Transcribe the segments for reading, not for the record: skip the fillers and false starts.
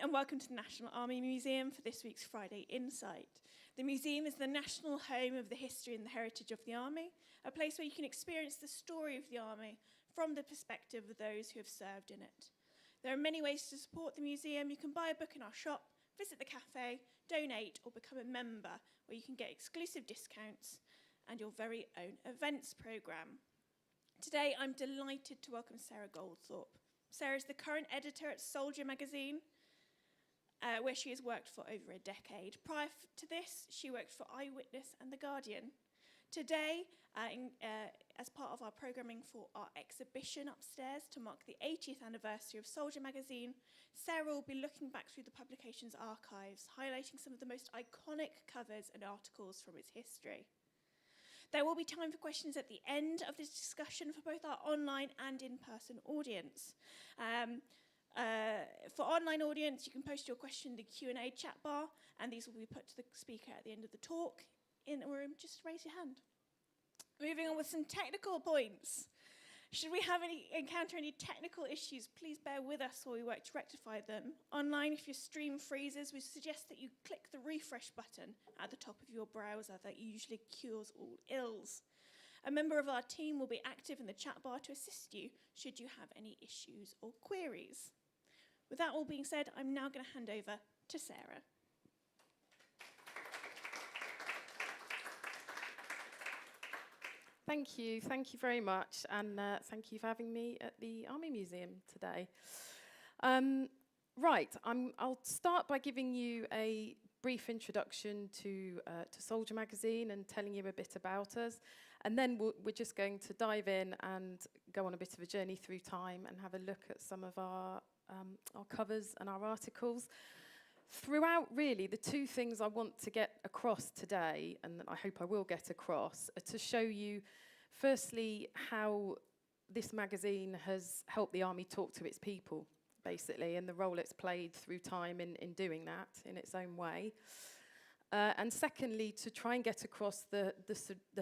and welcome to the National Army Museum for this week's Friday Insight. The museum is the national home of the history and the heritage of the Army, a place where you can experience the story of the Army from the perspective of those who have served in it. There are many ways to support the museum. You can buy a book in our shop, visit the cafe, donate, or become a member, where you can get exclusive discounts and your very own events programme. Today, I'm delighted to welcome Sarah Goldthorpe. Sarah is the current editor at Soldier magazine, where she has worked for over a decade. Prior to this, she worked for Eyewitness and The Guardian. Today, as part of our programming for our exhibition upstairs to mark the 80th anniversary of Soldier magazine, Sarah will be looking back through the publication's archives, highlighting some of the most iconic covers and articles from its history. There will be time for questions at the end of this discussion for both our online and in-person audience. For online audience, you can post your question in the Q&A chat bar, and these will be put to the speaker at the end of the talk. In the room, just raise your hand. Moving on with some technical points. Should we encounter any technical issues, please bear with us while we work to rectify them. Online, if your stream freezes, we suggest that you click the refresh button at the top of your browser. That usually cures all ills. A member of our team will be active in the chat bar to assist you should you have any issues or queries. With that all being said, I'm now going to hand over to Sarah. Thank you very much, and thank you for having me at the Army Museum today. I'll start by giving you a brief introduction to Soldier magazine and telling you a bit about us, and then we're just going to dive in and go on a bit of a journey through time and have a look at some of our covers and our articles. Throughout, really, the two things I want to get across today, and I hope I will get across, are to show you, firstly, how this magazine has helped the Army talk to its people, basically, and the role it's played through time in doing that in its own way. And secondly, to try and get across the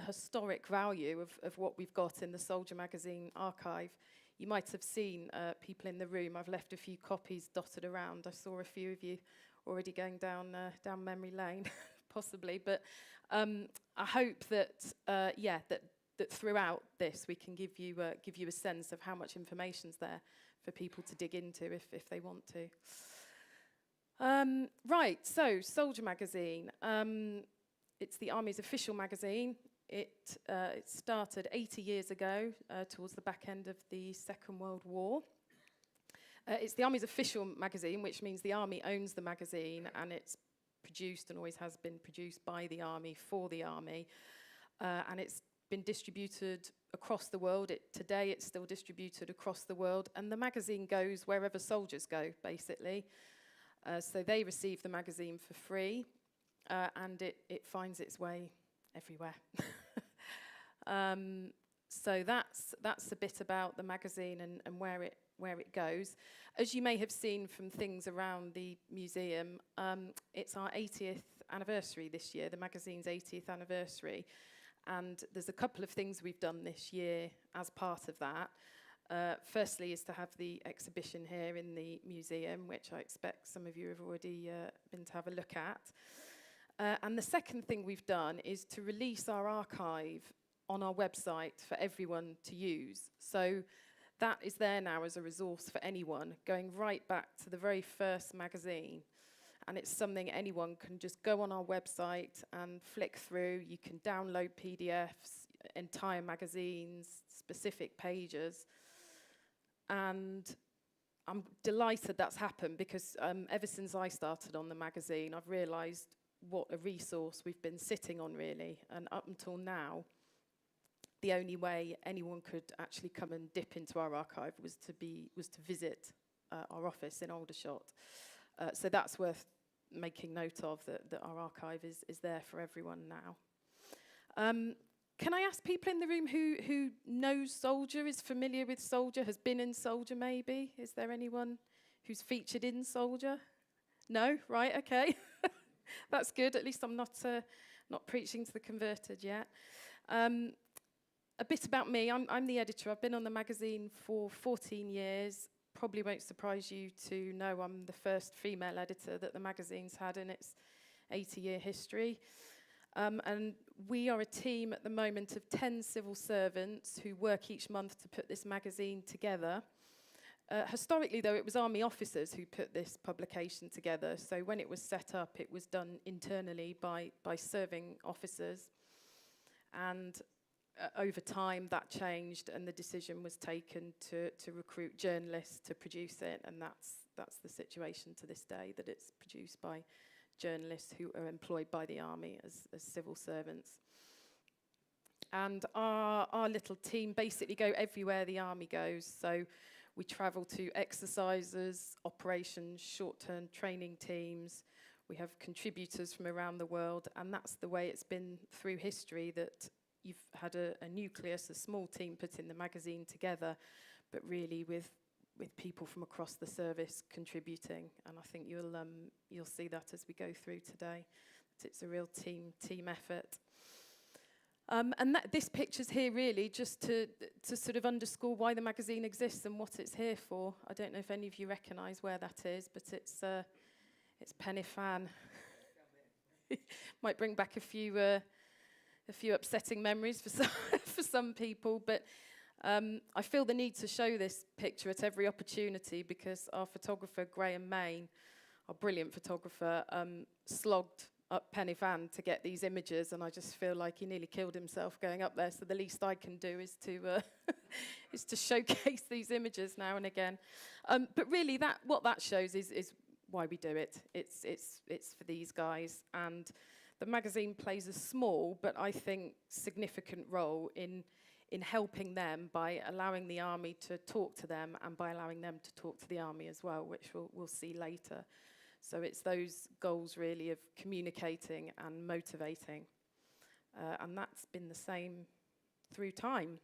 historic value of what we've got in the Soldier magazine archive. You might have seen people in the room. I've left a few copies dotted around. I saw a few of you already going down memory lane, possibly. But I hope that that throughout this we can give you a sense of how much information's there for people to dig into if they want to. So Soldier magazine. It's the Army's official magazine. It started 80 years ago, towards the back end of the Second World War. It's the Army's official magazine, which means the Army owns the magazine, and it's produced and always has been produced by the Army for the Army. And it's been distributed across the world. Today it's still distributed across the world, and the magazine goes wherever soldiers go, basically. So they receive the magazine for free, and it finds its way everywhere. So that's a bit about the magazine and where it goes. As you may have seen from things around the museum, it's our 80th anniversary this year, the magazine's 80th anniversary, and there's a couple of things we've done this year as part of that. Firstly is to have the exhibition here in the museum, which I expect some of you have already been to have a look at. And the second thing we've done is to release our archive on our website for everyone to use. So that is there now as a resource for anyone, going right back to the very first magazine. And it's something anyone can just go on our website and flick through. You can download PDFs, entire magazines, specific pages. And I'm delighted that's happened because ever since I started on the magazine, I've realised what a resource we've been sitting on, really. And up until now, the only way anyone could actually come and dip into our archive was to visit our office in Aldershot. So that's worth making note of, that our archive is there for everyone now. Can I ask people in the room who knows Soldier, is familiar with Soldier, has been in Soldier maybe? Is there anyone who's featured in Soldier? No? Right, okay. That's good. At least I'm not preaching to the converted yet. A bit about me. I'm the editor. I've been on the magazine for 14 years. probably won't surprise you to know I'm the first female editor that the magazine's had in its 80-year history. And we are a team at the moment of 10 civil servants who work each month to put this magazine together. Historically, though, it was army officers who put this publication together. So when it was set up, it was done internally by serving officers. And over time, that changed, and the decision was taken to recruit journalists to produce it. And that's the situation to this day, that it's produced by journalists who are employed by the army as civil servants. And our little team basically go everywhere the army goes. So we travel to exercises, operations, short-term training teams. We have contributors from around the world, and that's the way it's been through history, that you've had a nucleus, a small team putting the magazine together, but really with people from across the service contributing. And I think you'll see that as we go through today, that it's a real team effort. And this picture's here really just to sort of underscore why the magazine exists and what it's here for. I don't know if any of you recognise where that is, but it's Penifan. Might bring back a few upsetting memories for some people, but I feel the need to show this picture at every opportunity because our photographer, Graham Main, our brilliant photographer, slogged up Penifan to get these images, and I just feel like he nearly killed himself going up there, so the least I can do is to showcase these images now and again. But really, what that shows is why we do it. It's for these guys, and the magazine plays a small but I think significant role in helping them by allowing the army to talk to them and by allowing them to talk to the army as well, which we'll see later. So it's those goals really of communicating and motivating. And that's been the same through time.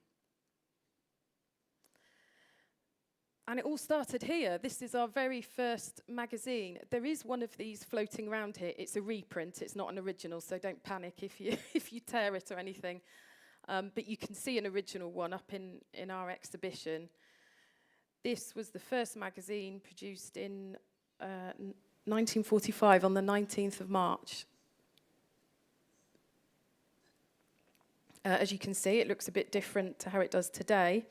And it all started here. This is our very first magazine. There is one of these floating around here. It's a reprint. It's not an original, so don't panic if you tear it or anything. But you can see an original one up in our exhibition. This was the first magazine produced in 1945 on the 19th of March. As you can see, it looks a bit different to how it does today.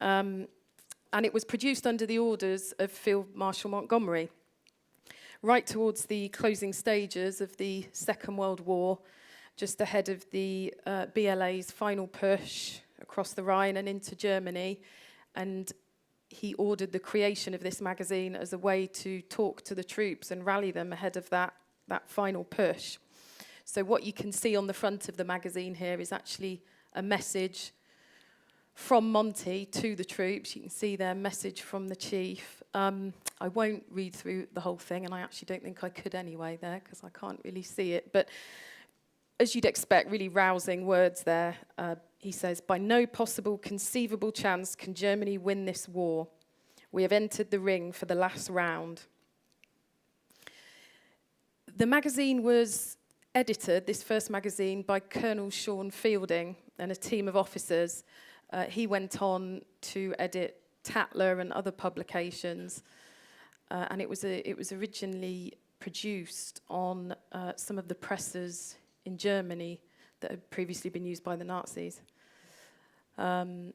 And it was produced under the orders of Field Marshal Montgomery, right towards the closing stages of the Second World War, just ahead of the BLA's final push across the Rhine and into Germany. And he ordered the creation of this magazine as a way to talk to the troops and rally them ahead of that final push. So what you can see on the front of the magazine here is actually a message from Monty to the troops. You can see their message from the chief. I won't read through the whole thing, and I actually don't think I could anyway there, because I can't really see it. But as you'd expect, really rousing words there. He says, "By no possible conceivable chance can Germany win this war. We have entered the ring for the last round." The magazine was edited, this first magazine, by Colonel Sean Fielding and a team of officers. He went on to edit Tatler and other publications, and it was originally produced on some of the presses in Germany that had previously been used by the Nazis. So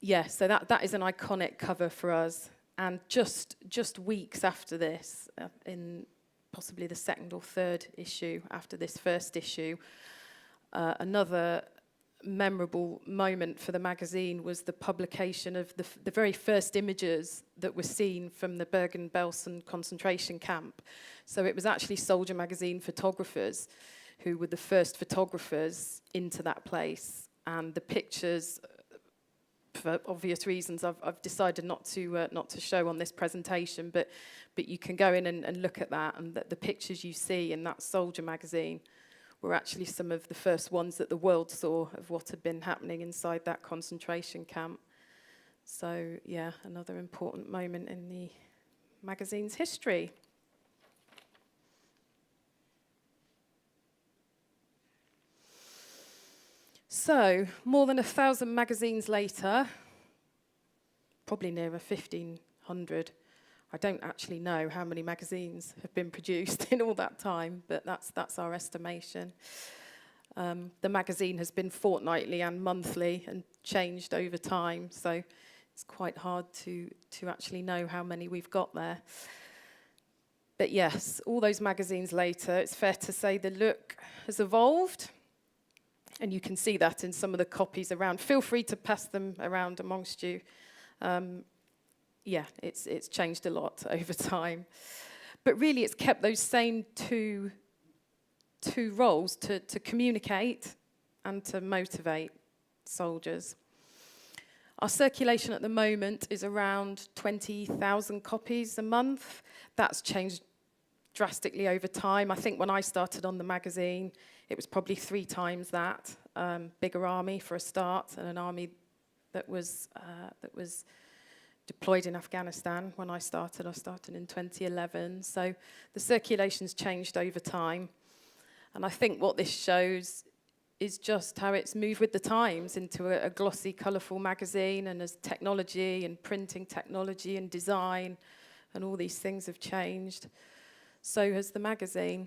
that is an iconic cover for us. And just weeks after this, in possibly the second or third issue after this first issue, another memorable moment for the magazine was the publication of the very first images that were seen from the Bergen-Belsen concentration camp. So it was actually soldier magazine photographers who were the first photographers into that place. And the pictures, for obvious reasons, I've decided not to show on this presentation, but you can go in and look at that, and the pictures you see in that soldier magazine were actually some of the first ones that the world saw of what had been happening inside that concentration camp. So, yeah, another important moment in the magazine's history. So, more than 1,000 magazines later, probably nearer 1,500 100. I don't actually know how many magazines have been produced in all that time, but that's our estimation. The magazine has been fortnightly and monthly and changed over time, so it's quite hard to actually know how many we've got there. But yes, all those magazines later, it's fair to say the look has evolved, and you can see that in some of the copies around. Feel free to pass them around amongst you. Yeah, it's changed a lot over time. But really, it's kept those same two roles, to communicate and to motivate soldiers. Our circulation at the moment is around 20,000 copies a month. That's changed drastically over time. I think when I started on the magazine, it was probably 3 times that. Bigger army for a start, and an army that was deployed in Afghanistan when I started. I started in 2011. So the circulation's changed over time. And I think what this shows is just how it's moved with the times into a glossy, colourful magazine, and as technology and printing technology and design and all these things have changed, so has the magazine.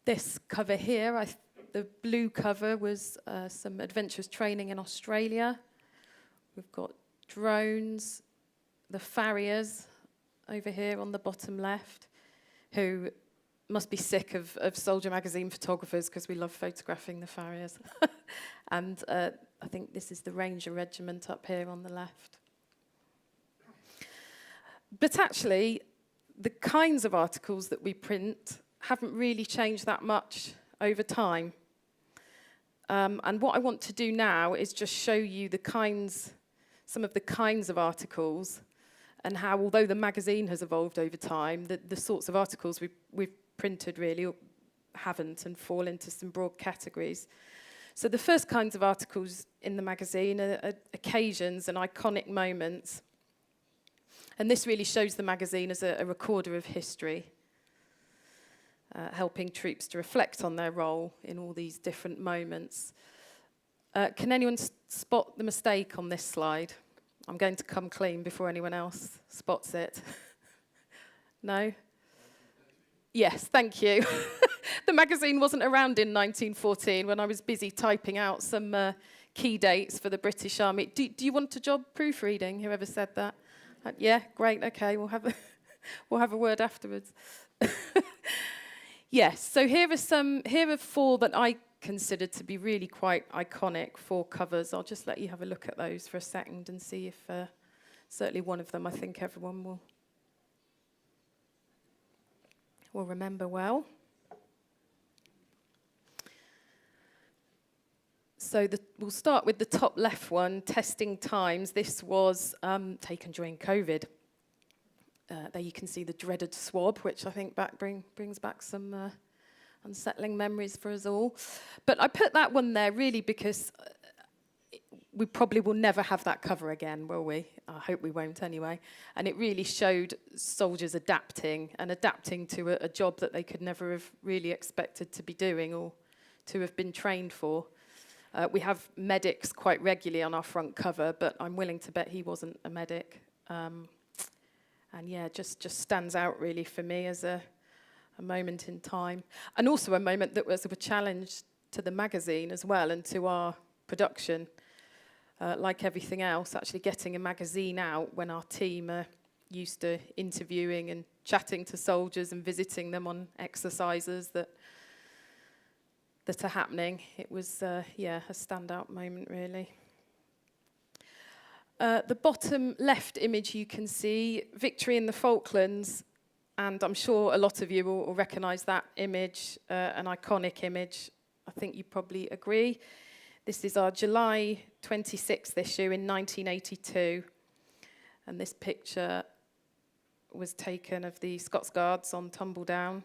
This cover here, the blue cover was some adventurous training in Australia. We've got drones, the farriers over here on the bottom left, who must be sick of Soldier magazine photographers, because we love photographing the farriers. And I think this is the Ranger Regiment up here on the left. But actually, the kinds of articles that we print haven't really changed that much over time. And what I want to do now is just show you some of the kinds of articles, and how, although the magazine has evolved over time, the sorts of articles we've printed really haven't, and fall into some broad categories. So the first kinds of articles in the magazine are occasions and iconic moments. And this really shows the magazine as a recorder of history, helping troops to reflect on their role in all these different moments. Can anyone spot the mistake on this slide? I'm going to come clean before anyone else spots it. No? Yes, thank you. The magazine wasn't around in 1914 when I was busy typing out some key dates for the British Army. Do you want a job proofreading? Whoever said that? Yeah, great. Okay, we'll have a word afterwards. Yes. So here are 4 that I consider to be really quite iconic, 4 covers. I'll just let you have a look at those for a second and see if certainly one of them I think everyone will remember well. So we'll start with the top left one, testing times. This was taken during COVID. There you can see the dreaded swab, which I think brings back some unsettling memories for us all. But I put that one there really because we probably will never have that cover again, will we? I hope we won't anyway. And it really showed soldiers adapting to a job that they could never have really expected to be doing or to have been trained for. We have medics quite regularly on our front cover, but I'm willing to bet he wasn't a medic. And yeah, just stands out really for me as a moment in time. And also a moment that was a challenge to the magazine as well, and to our production. Like everything else, actually getting a magazine out when our team are used to interviewing and chatting to soldiers and visiting them on exercises that are happening. It was, a standout moment, really. The bottom left image you can see, victory in the Falklands, and I'm sure a lot of you will recognise that image, an iconic image. I think you probably agree. This is our July 26th issue in 1982, and this picture was taken of the Scots Guards on Tumbledown,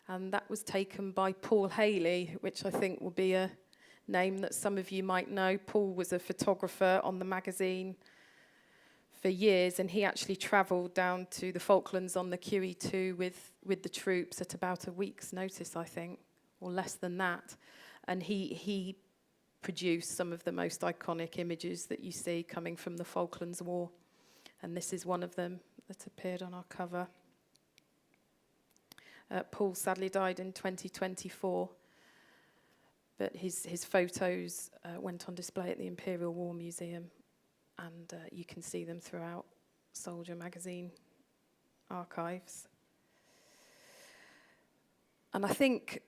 and that was taken by Paul Haley, which I think will be a name that some of you might know. Paul was a photographer on the magazine for years, and he actually travelled down to the Falklands on the QE2 with the troops at about a week's notice, I think, or less than that. And he produced some of the most iconic images that you see coming from the Falklands War. And this is one of them that appeared on our cover. Paul sadly died in 2024, but his photos went on display at the Imperial War Museum, and you can see them throughout Soldier magazine archives. And I think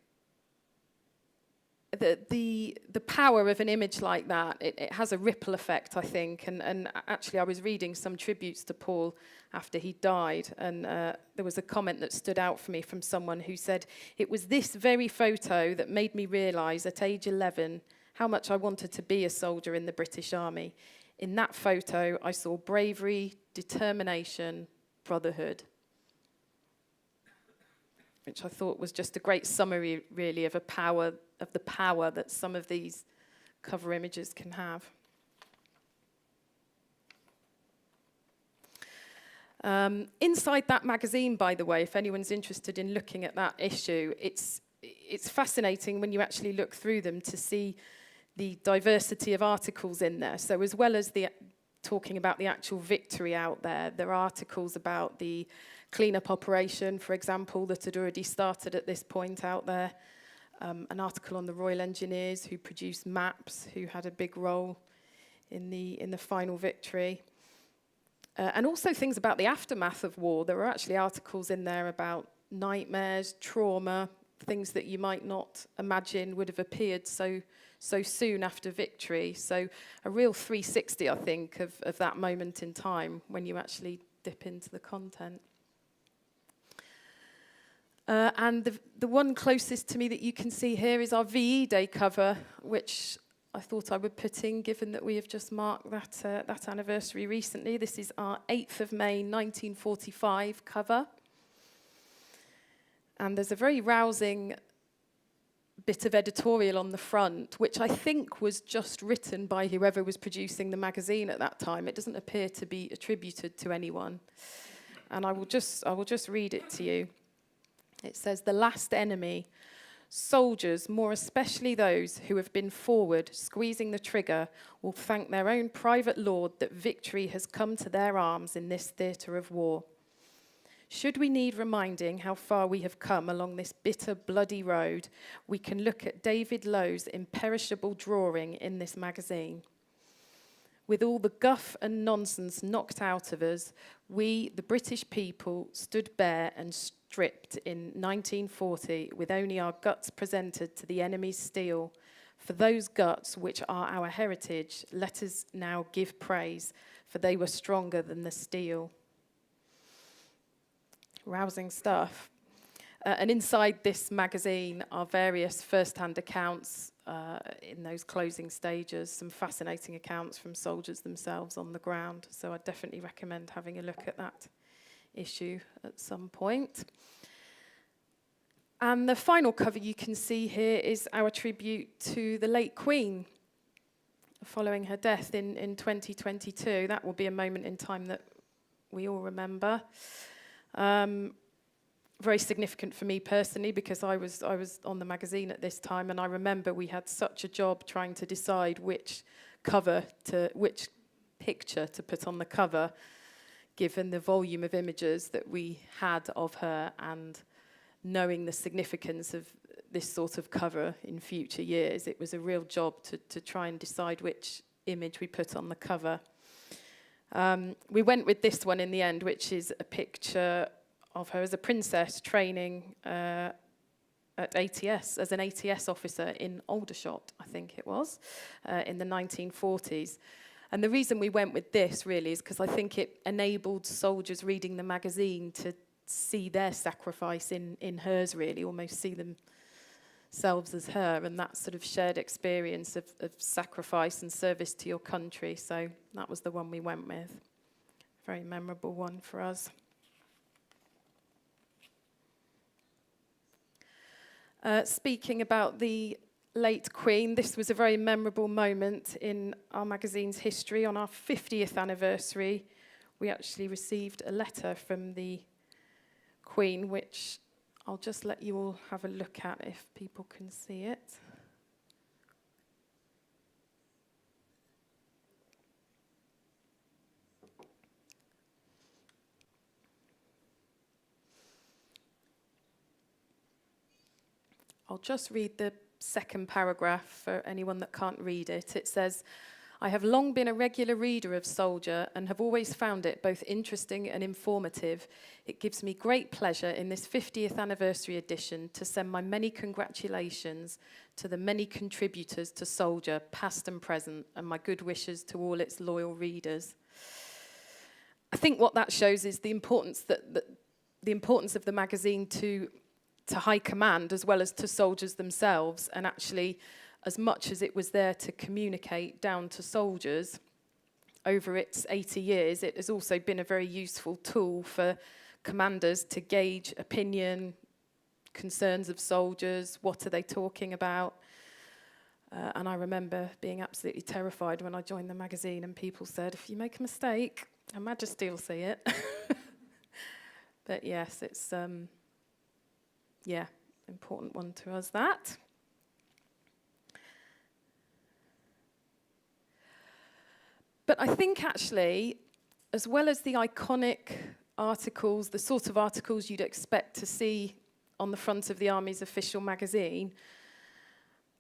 the power of an image like that, it has a ripple effect, I think. And actually, I was reading some tributes to Paul after he died, and there was a comment that stood out for me from someone who said, "It was this very photo that made me realise at age 11 how much I wanted to be a soldier in the British Army. In that photo, I saw bravery, determination, brotherhood." Which I thought was just a great summary, really, of the power that some of these cover images can have. Inside that magazine, by the way, if anyone's interested in looking at that issue, it's fascinating when you actually look through them to see the diversity of articles in there. So as well as talking about the actual victory out there, there are articles about the clean-up operation, for example, that had already started at this point out there. An article on the Royal Engineers who produced maps, who had a big role in the final victory. And also things about the aftermath of war. There were actually articles in there about nightmares, trauma, things that you might not imagine would have appeared so soon after victory. So a real 360, I think, of that moment in time when you actually dip into the content. And the one closest to me that you can see here is our VE Day cover, which I thought I would put in, given that we have just marked that anniversary recently. This is our 8th of May 1945 cover. And there's a very rousing bit of editorial on the front, which I think was just written by whoever was producing the magazine at that time. It doesn't appear to be attributed to anyone. And I will just read it to you. It says, "The last enemy. Soldiers, more especially those who have been forward, squeezing the trigger, will thank their own private Lord that victory has come to their arms in this theatre of war. Should we need reminding how far we have come along this bitter, bloody road, we can look at David Lowe's imperishable drawing in this magazine. With all the guff and nonsense knocked out of us, we, the British people, stood bare and stripped in 1940 with only our guts presented to the enemy's steel. For those guts which are our heritage, let us now give praise, for they were stronger than the steel." Rousing stuff. And inside this magazine are various first-hand accounts in those closing stages, some fascinating accounts from soldiers themselves on the ground. So I definitely recommend having a look at that issue at some point. And the final cover you can see here is our tribute to the late Queen following her death in 2022. That will be a moment in time that we all remember. Very significant for me personally, because I was on the magazine at this time, and I remember we had such a job trying to decide which picture to put on the cover, given the volume of images that we had of her, and knowing the significance of this sort of cover in future years. It was a real job to try and decide which image we put on the cover. We went with this one in the end, which is a picture of her as a princess training at ATS, as an ATS officer in Aldershot, I think it was, in the 1940s. And the reason we went with this, really, is because I think it enabled soldiers reading the magazine to see their sacrifice in hers, really, almost see themselves as her, and that sort of shared experience of sacrifice and service to your country. So that was the one we went with. Very memorable one for us. Speaking about the late Queen, this was a very memorable moment in our magazine's history. On our 50th anniversary, we actually received a letter from the Queen, which I'll just let you all have a look at if people can see it. I'll just read the second paragraph for anyone that can't read it. It says, "I have long been a regular reader of Soldier and have always found it both interesting and informative. It gives me great pleasure in this 50th anniversary edition to send my many congratulations to the many contributors to Soldier, past and present, and my good wishes to all its loyal readers." I think what that shows is the importance of the magazine to high command as well as to soldiers themselves, and actually, as much as it was there to communicate down to soldiers over its 80 years, it has also been a very useful tool for commanders to gauge opinion, concerns of soldiers, what are they talking about. And I remember being absolutely terrified when I joined the magazine and people said, if you make a mistake, Her Majesty will see it. But yes, it's, important one to us, that. But I think actually, as well as the iconic articles, the sort of articles you'd expect to see on the front of the Army's official magazine,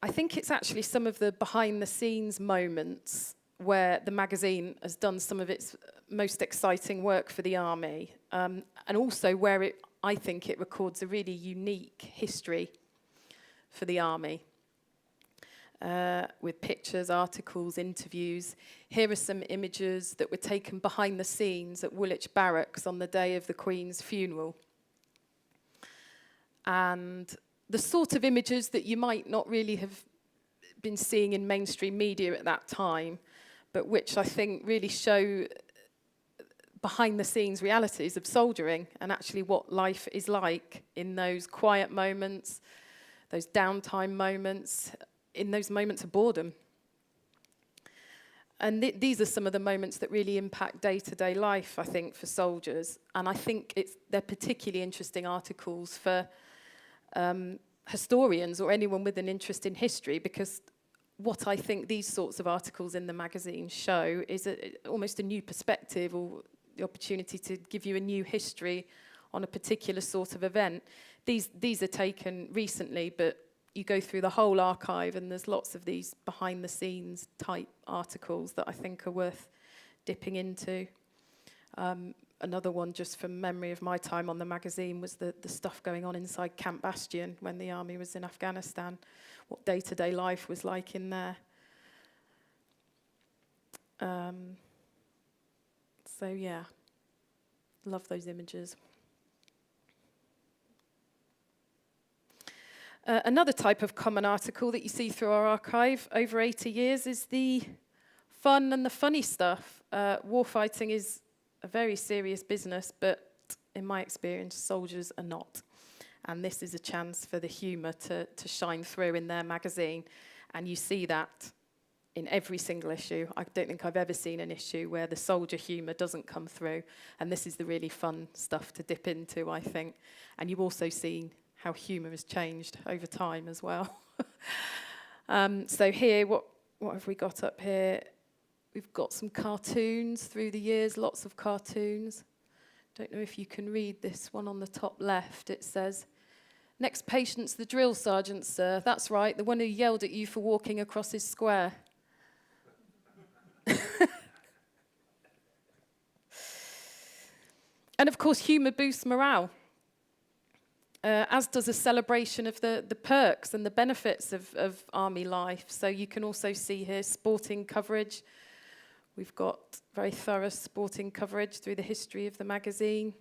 I think it's actually some of the behind-the-scenes moments where the magazine has done some of its most exciting work for the Army, and also where I think it records a really unique history for the Army, with pictures, articles, interviews. Here are some images that were taken behind the scenes at Woolwich Barracks on the day of the Queen's funeral. And the sort of images that you might not really have been seeing in mainstream media at that time, but which I think really show behind-the-scenes realities of soldiering and actually what life is like in those quiet moments, those downtime moments, in those moments of boredom. And these are some of the moments that really impact day-to-day life, I think, for soldiers. And I think they're particularly interesting articles for historians or anyone with an interest in history, because what I think these sorts of articles in the magazine show is almost a new perspective, or the opportunity to give you a new history on a particular sort of event. These are taken recently, but you go through the whole archive and there's lots of these behind-the-scenes type articles that I think are worth dipping into. Another one, just from memory of my time on the magazine, was the stuff going on inside Camp Bastion when the Army was in Afghanistan, what day-to-day life was like in there. So yeah, love those images. Another type of common article that you see through our archive over 80 years is the fun and the funny stuff. Warfighting is a very serious business, but in my experience, soldiers are not. And this is a chance for the humour to shine through in their magazine. And you see that in every single issue. I don't think I've ever seen an issue where the soldier humour doesn't come through. And this is the really fun stuff to dip into, I think. And you've also seen how humour has changed over time as well. So here, what have we got up here? We've got some cartoons through the years, lots of cartoons. Don't know if you can read this one on the top left. It says, "Next patient's the drill sergeant, sir. That's right, the one who yelled at you for walking across his square." And of course, humour boosts morale, as does a celebration of the perks and the benefits of Army life. So you can also see here sporting coverage. We've got very thorough sporting coverage through the history of the magazine.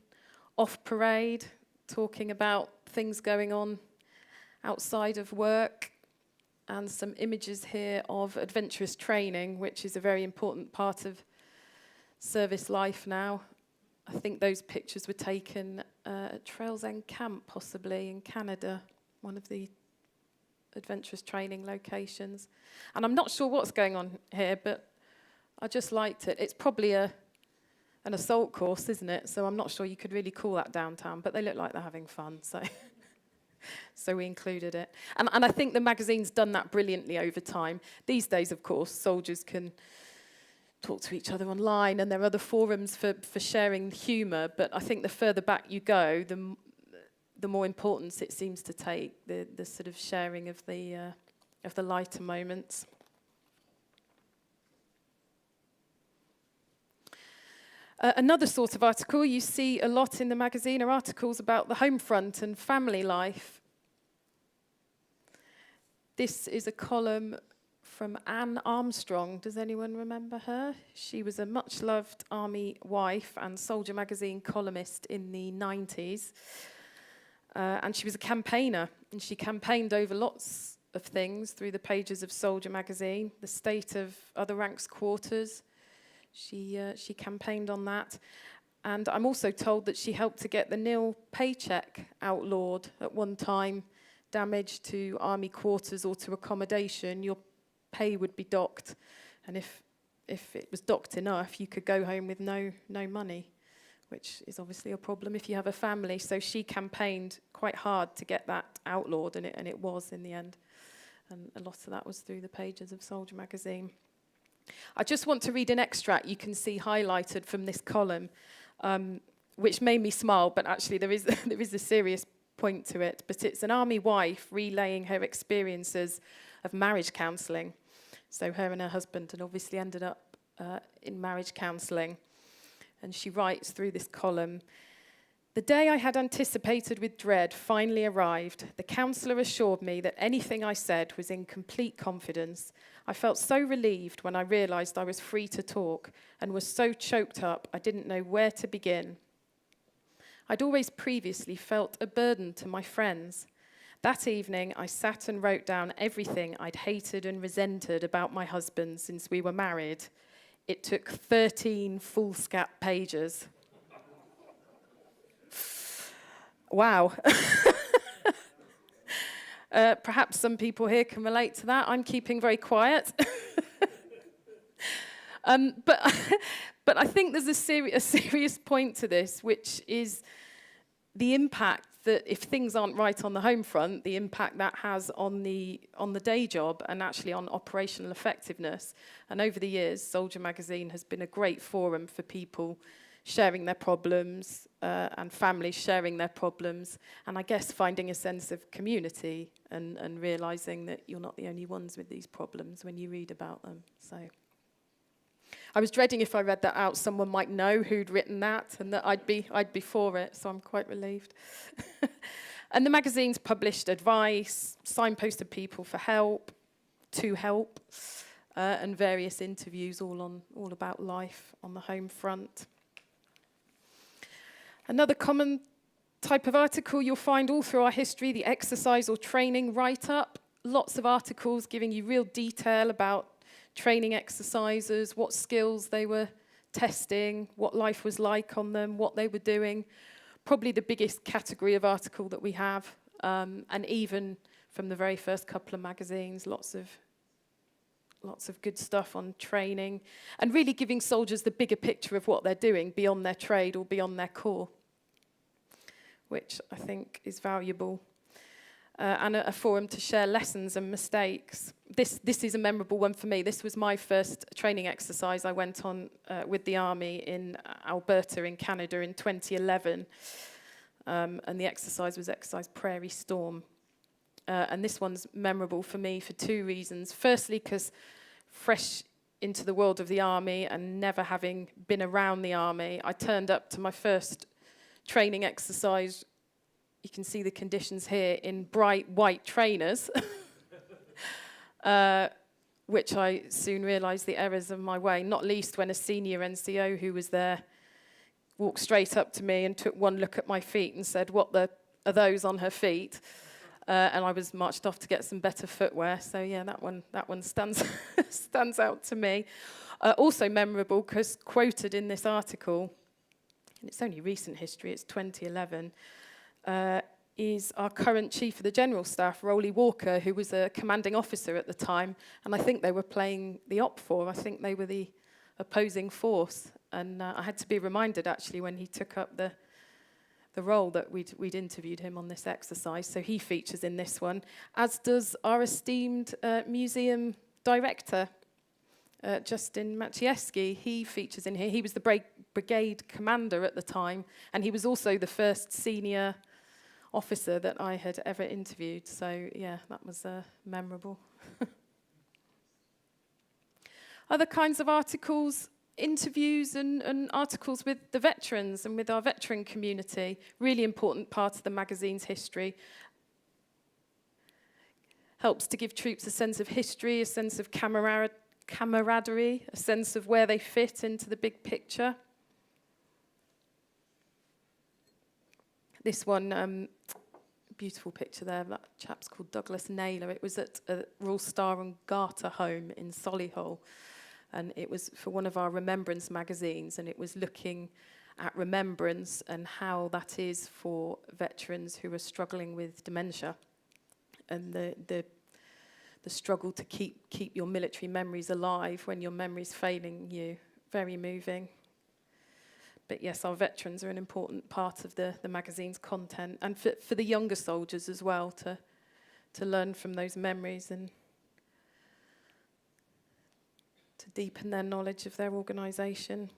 Off parade, talking about things going on outside of work. And some images here of adventurous training, which is a very important part of service life now. I think those pictures were taken at Trails End Camp, possibly in Canada, one of the adventurous training locations. And I'm not sure what's going on here, but I just liked it. It's probably an assault course, isn't it? So I'm not sure you could really call that downtown, but they look like they're having fun, so so we included it. And I think the magazine's done that brilliantly over time. These days, of course, soldiers can talk to each other online, and there are other forums for sharing humour, but I think the further back you go, the more importance it seems to take, the sort of sharing of the lighter moments. Another sort of article you see a lot in the magazine are articles about the home front and family life. This is a column from Anne Armstrong. Does anyone remember her? She was a much-loved Army wife and Soldier magazine columnist in the 90s. And she was a campaigner, and she campaigned over lots of things through the pages of Soldier magazine, the state of other ranks' quarters. She campaigned on that. And I'm also told that she helped to get the nil paycheck outlawed at one time. Damage to army quarters or to accommodation, your pay would be docked. And if it was docked enough, you could go home with no money, which is obviously a problem if you have a family. So she campaigned quite hard to get that outlawed, and it was in the end. And a lot of that was through the pages of Soldier magazine. I just want to read an extract you can see highlighted from this column, which made me smile, but actually there is a serious point to it. But it's an army wife relaying her experiences of marriage counselling. So her and her husband had obviously ended up in marriage counselling. And she writes through this column, "The day I had anticipated with dread finally arrived. The counsellor assured me that anything I said was in complete confidence. I felt so relieved when I realised I was free to talk and was so choked up I didn't know where to begin. I'd always previously felt a burden to my friends. That evening, I sat and wrote down everything I'd hated and resented about my husband since we were married. It took 13 foolscap pages." Wow. Perhaps some people here can relate to that. I'm keeping very quiet. But I think there's a serious point to this, which is the impact that if things aren't right on the home front, the impact that has on the day job and actually on operational effectiveness. And over the years, Soldier magazine has been a great forum for people sharing their problems and families sharing their problems, and I guess finding a sense of community and realising that you're not the only ones with these problems when you read about them. So I was dreading if I read that out, someone might know who'd written that and that I'd be for it, so I'm quite relieved. And the magazine's published advice, signposted people for help, to help, and various interviews all about life on the home front. Another common type of article you'll find all through our history, the exercise or training write-up. Lots of articles giving you real detail about training exercises, what skills they were testing, what life was like on them, what they were doing. Probably the biggest category of article that we have. And even from the very first couple of magazines, lots of good stuff on training and really giving soldiers the bigger picture of what they're doing beyond their trade or beyond their corps, which I think is valuable. And a forum to share lessons and mistakes. This is a memorable one for me. This was my first training exercise I went on with the Army in Alberta in Canada in 2011. And the exercise was Exercise Prairie Storm. And this one's memorable for me for two reasons. Firstly, because fresh into the world of the Army and never having been around the Army, I turned up to my first training exercise. You can see the conditions here in bright white trainers, which I soon realised the errors of my way, not least when a senior NCO who was there walked straight up to me and took one look at my feet and said, "What are those on her feet?" And I was marched off to get some better footwear. So yeah, that one stands stands out to me. Also memorable because quoted in this article, and it's only recent history, it's 2011, is our current Chief of the General Staff, Rolly Walker, who was a commanding officer at the time, and I think they were playing the Op4. I think they were the opposing force, and I had to be reminded actually when he took up the role that we'd interviewed him on this exercise. So he features in this one, as does our esteemed museum director, Justin Maciejewski. He features in here. He was the brigade commander at the time, and he was also the first senior officer that I had ever interviewed. So yeah, that was memorable. Other kinds of articles, interviews and articles with the veterans and with our veteran community, really important part of the magazine's history. Helps to give troops a sense of history, a sense of camaraderie, a sense of where they fit into the big picture. This one, beautiful picture there, that chap's called Douglas Naylor. It was at a Royal Star and Garter home in Solihull. And it was for one of our remembrance magazines, and it was looking at remembrance and how that is for veterans who are struggling with dementia, and the struggle to keep your military memories alive when your memory's failing you. Very moving. But yes, our veterans are an important part of the magazine's content, and for the younger soldiers as well, to learn from those memories and to deepen their knowledge of their organisation.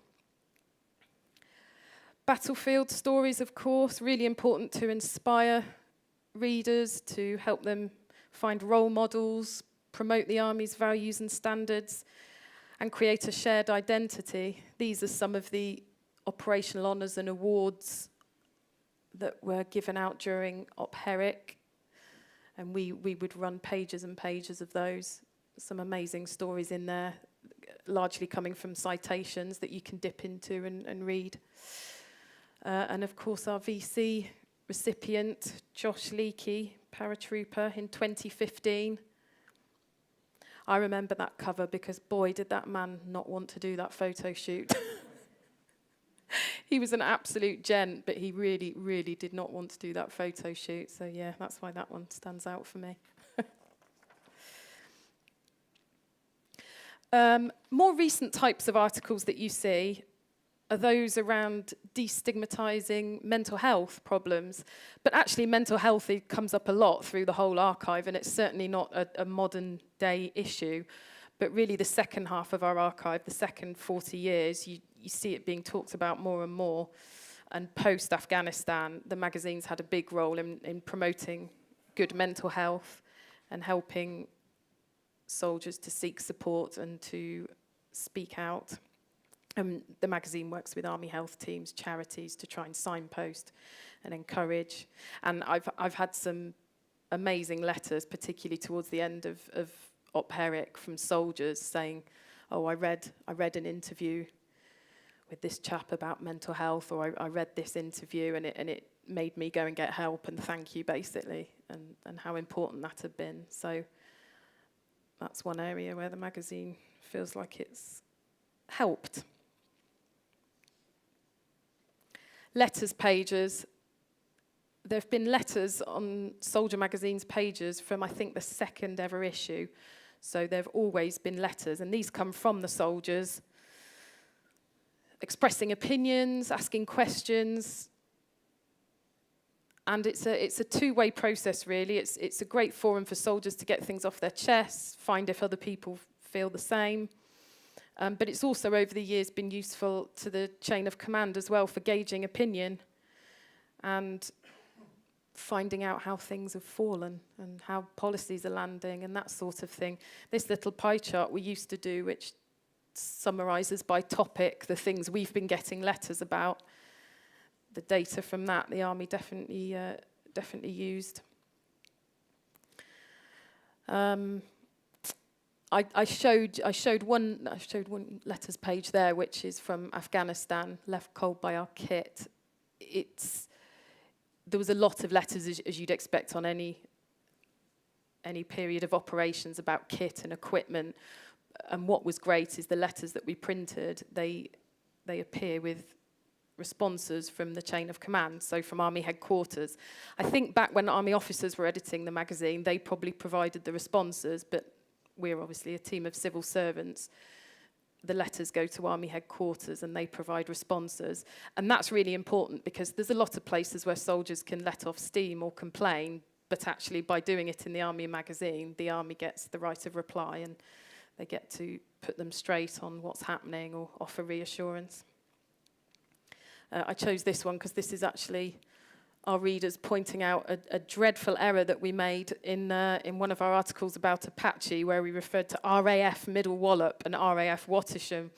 Battlefield stories, of course, really important to inspire readers, to help them find role models, promote the Army's values and standards, and create a shared identity. These are some of the operational honours and awards that were given out during Op Herrick, and we would run pages and pages of those. Some amazing stories in there, largely coming from citations that you can dip into and read. And of course our VC recipient, Josh Leakey, paratrooper in 2015. I remember that cover because boy, did that man not want to do that photo shoot. He was an absolute gent, but he really, really did not want to do that photo shoot. So yeah, that's why that one stands out for me. More recent types of articles that you see are those around destigmatising mental health problems. But actually mental health, it comes up a lot through the whole archive, and it's certainly not a modern day issue. But really the second half of our archive, the second 40 years, you see it being talked about more and more. And post-Afghanistan, the magazine's had a big role in promoting good mental health and helping soldiers to seek support and to speak out. The magazine works with Army health teams, charities, to try and signpost and encourage. And I've had some amazing letters, particularly towards the end of Op Herrick, from soldiers saying, oh, I read an interview with this chap about mental health, or I read this interview and it made me go and get help, and thank you, basically, and how important that had been. So that's one area where the magazine feels like it's helped. Letters pages. There have been letters on Soldier magazine's pages from, I think, the second ever issue. So there have always been letters, and these come from the soldiers, expressing opinions, asking questions. And it's a two-way process, really. It's a great forum for soldiers to get things off their chests, find if other people feel the same. But it's also, over the years, been useful to the chain of command as well for gauging opinion and finding out how things have fallen and how policies are landing and that sort of thing. This little pie chart we used to do, which summarises by topic the things we've been getting letters about. The data from that, the Army definitely used. I showed one letters page there, which is from Afghanistan, left cold by our kit. There was a lot of letters, as you'd expect on any period of operations, about kit and equipment. And what was great is the letters that we printed, they appear with responses from the chain of command, so from Army headquarters. I think back when Army officers were editing the magazine, they probably provided the responses, but we're obviously a team of civil servants. The letters go to Army headquarters and they provide responses. And that's really important because there's a lot of places where soldiers can let off steam or complain, but actually by doing it in the Army magazine, the Army gets the right of reply and they get to put them straight on what's happening or offer reassurance. I chose this one because this is actually our readers pointing out a dreadful error that we made in one of our articles about Apache, where we referred to RAF Middle Wallop and RAF Wattisham.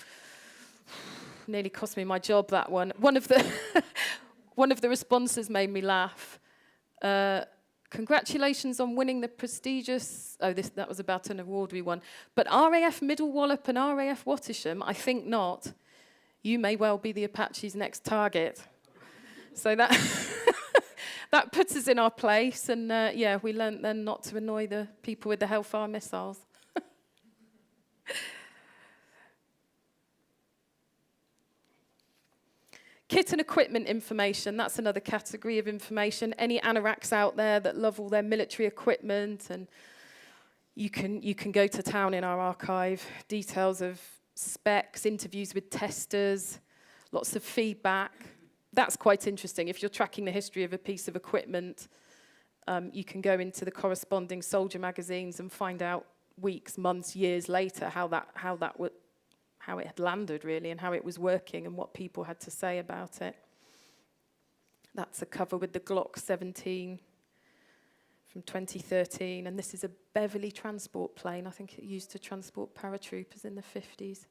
Nearly cost me my job, that one. One of the responses made me laugh. Congratulations on winning the prestigious... Oh, that was about an award we won. But RAF Middle Wallop and RAF Wattisham, I think not. You may well be the Apache's next target. So that that puts us in our place. And yeah, we learnt then not to annoy the people with the Hellfire missiles. Kit and equipment information, that's another category of information. Any anoraks out there that love all their military equipment, and you can go to town in our archive. Details of specs, interviews with testers, lots of feedback. That's quite interesting. If you're tracking the history of a piece of equipment, you can go into the corresponding soldier magazines and find out weeks, months, years later how it had landed, really, and how it was working and what people had to say about it. That's a cover with the Glock 17 from 2013, and this is a Beverley transport plane. I think it used to transport paratroopers in the 50s.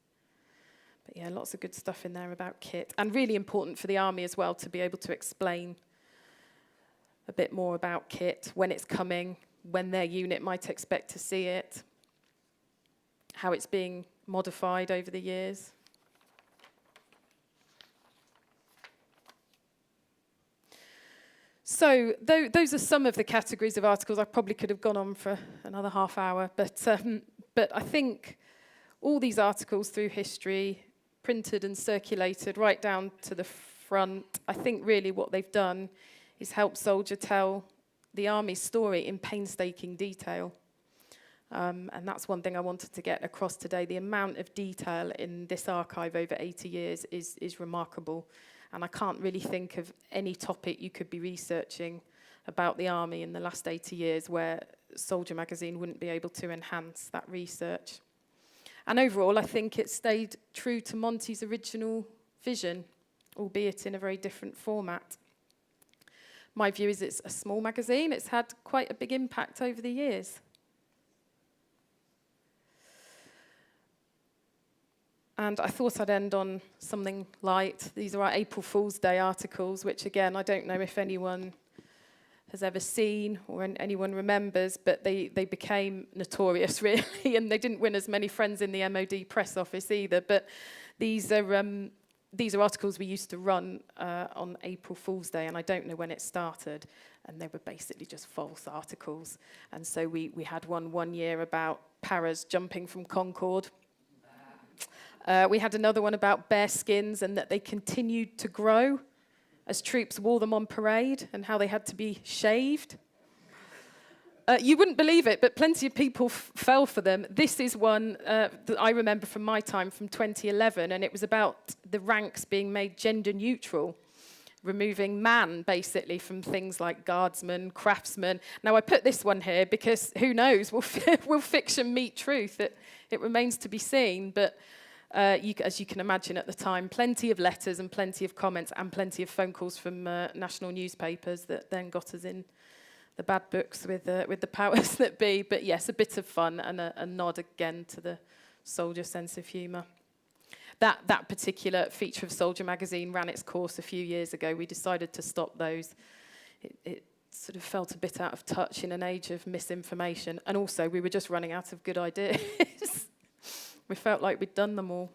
But yeah, lots of good stuff in there about kit, and really important for the Army as well to be able to explain a bit more about kit, when it's coming, when their unit might expect to see it, how it's being modified over the years. So those are some of the categories of articles. I probably could have gone on for another half hour, but I think all these articles through history, printed and circulated right down to the front, I think really what they've done is help soldier tell the Army's story in painstaking detail. And that's one thing I wanted to get across today. The amount of detail in this archive over 80 years is remarkable. And I can't really think of any topic you could be researching about the Army in the last 80 years where Soldier magazine wouldn't be able to enhance that research. And overall, I think it stayed true to Monty's original vision, albeit in a very different format. My view is it's a small magazine. It's had quite a big impact over the years. And I thought I'd end on something light. These are our April Fool's Day articles, which again, I don't know if anyone has ever seen or anyone remembers, but they became notorious, really, and they didn't win as many friends in the MOD press office either. But these are articles we used to run on April Fool's Day, and I don't know when it started, and they were basically just false articles. And so we had one year about paras jumping from Concorde. We had another one about bear skins and that they continued to grow as troops wore them on parade and how they had to be shaved. You wouldn't believe it, but plenty of people fell for them. This is one that I remember from my time from 2011, and it was about the ranks being made gender neutral, removing man, basically, from things like guardsmen, craftsmen. Now, I put this one here because, who knows, will fiction meet truth? It remains to be seen, but as you can imagine at the time, plenty of letters and plenty of comments and plenty of phone calls from national newspapers that then got us in the bad books with the powers that be. But yes, a bit of fun and a nod again to the soldier sense of humour. That particular feature of Soldier magazine ran its course a few years ago. We decided to stop those. It sort of felt a bit out of touch in an age of misinformation. And also, we were just running out of good ideas. We felt like we'd done them all.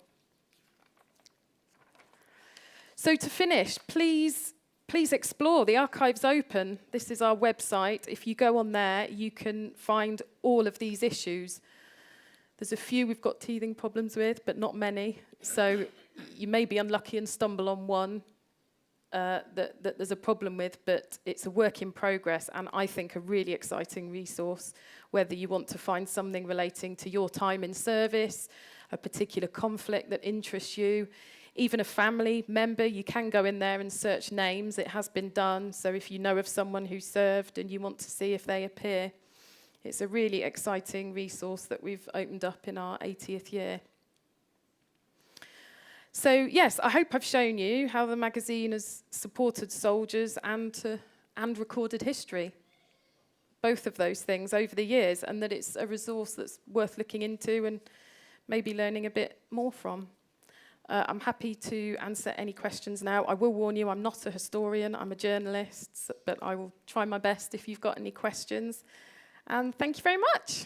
So to finish, please explore. The archive's open. This is our website. If you go on there, you can find all of these issues. There's a few we've got teething problems with, but not many. So you may be unlucky and stumble on one that there's a problem with, but it's a work in progress, and I think a really exciting resource, whether you want to find something relating to your time in service, a particular conflict that interests you, even a family member. You can go in there and search names. It has been done. So if you know of someone who served and you want to see if they appear, it's a really exciting resource that we've opened up in our 80th year. So yes, I hope I've shown you how the magazine has supported soldiers and to and recorded history. Both of those things over the years, and that it's a resource that's worth looking into and maybe learning a bit more from. I'm happy to answer any questions now. I will warn you, I'm not a historian, I'm a journalist, but I will try my best if you've got any questions. And thank you very much.